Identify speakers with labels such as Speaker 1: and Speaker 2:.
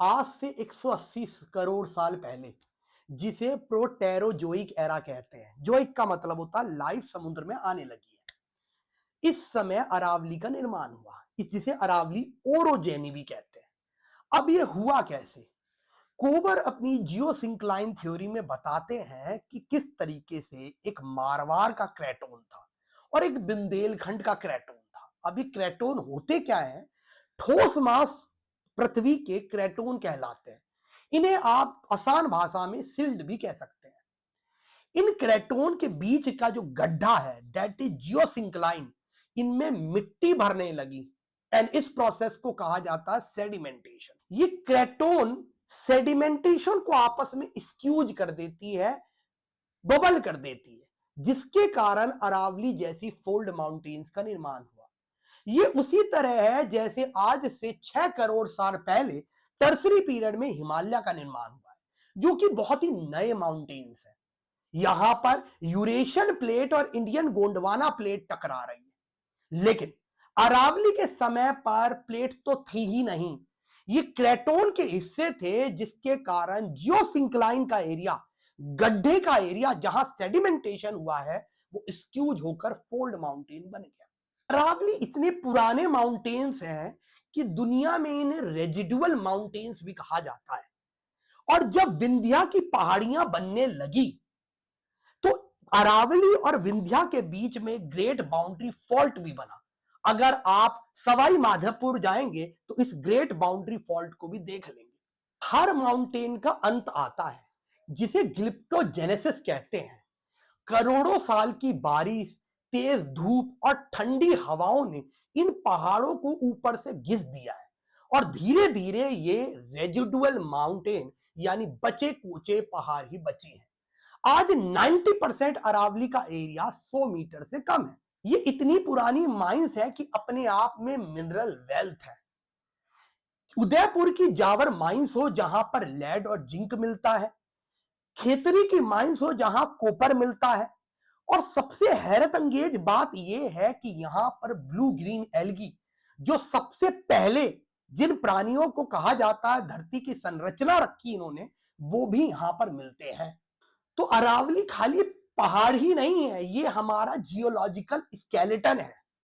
Speaker 1: आज से 180 करोड़ साल पहले, जिसे प्रोटेरोजोइक एरा कहते हैं। जोइक का मतलब होता है लाइफ समुद्र में आने लगी है। इस समय अरावली का निर्माण हुआ, जिसे अरावली ओरोजेनी भी कहते हैं। अब यह हुआ कैसे? कोबर अपनी जियोसिंक्लाइन थ्योरी में बताते हैं कि किस तरीके से एक मारवार का क्रेटोन था और एक बुंदेलखंड का क्रेटोन था। अब ये क्रेटोन होते क्या है? ठोस मास पृथ्वी के क्रेटोन कहलाते हैं। इन्हें आप आसान भाषा में सिल्ड भी कह सकते हैं। इन क्रेटोन के बीच का जो गड्ढा है, दैट इज जियोसिंक्लाइन, इनमें मिट्टी भरने लगी एंड इस प्रोसेस को कहा जाता है सेडिमेंटेशन। ये क्रेटोन सेडिमेंटेशन को आपस में स्क्यूज कर देती है, बबल कर देती है, जिसके कारण अरावली जैसी फोल्ड माउंटेन्स का निर्माण हुआ। ये उसी तरह है जैसे आज से 6 करोड़ साल पहले टर्सरी पीरियड में हिमालय का निर्माण हुआ है, जो कि बहुत ही नए माउंटेन्स है। यहां पर यूरेशियन प्लेट और इंडियन गोंडवाना प्लेट टकरा रही है, लेकिन अरावली के समय पर प्लेट तो थी ही नहीं। ये क्रेटोन के हिस्से थे, जिसके कारण जियोसिंक्लाइन का एरिया, गड्ढे का एरिया जहां सेडिमेंटेशन हुआ है, वो स्क्यूज होकर फोल्ड माउंटेन बन गया। अरावली इतने पुराने माउंटेन्स हैं कि दुनिया में इन्हें रेजिडुअल माउंटेन्स भी कहा जाता है। और जब विंध्या की पहाड़ियां बनने लगी, तो अरावली और विंध्या के बीच में ग्रेट बाउंड्री फॉल्ट भी बना। अगर आप सवाई माधोपुर जाएंगे तो इस ग्रेट बाउंड्री फॉल्ट को भी देख लेंगे। हर माउंटेन का अंत आता है, जिसे ग्लिप्टोजेनेसिस कहते हैं। करोड़ों साल की बारिश, तेज धूप और ठंडी हवाओं ने इन पहाड़ों को ऊपर से घिस दिया है और धीरे धीरे ये रेजिडुअल माउंटेन यानी बचे कूचे पहाड़ ही बचे हैं। आज 90% अरावली का एरिया 100 मीटर से कम है। ये इतनी पुरानी माइंस है कि अपने आप में मिनरल वेल्थ है। उदयपुर की जावर माइंस हो जहां पर लेड और जिंक मिलता है, खेतरी की माइंस हो जहां कॉपर मिलता है, और सबसे हैरत अंगेज बात यह है कि यहां पर ब्लू ग्रीन एल्गी, जो सबसे पहले जिन प्राणियों को कहा जाता है धरती की संरचना रखी इन्होंने, वो भी यहां पर मिलते हैं। तो अरावली खाली पहाड़ ही नहीं है, ये हमारा जियोलॉजिकल स्केलेटन है।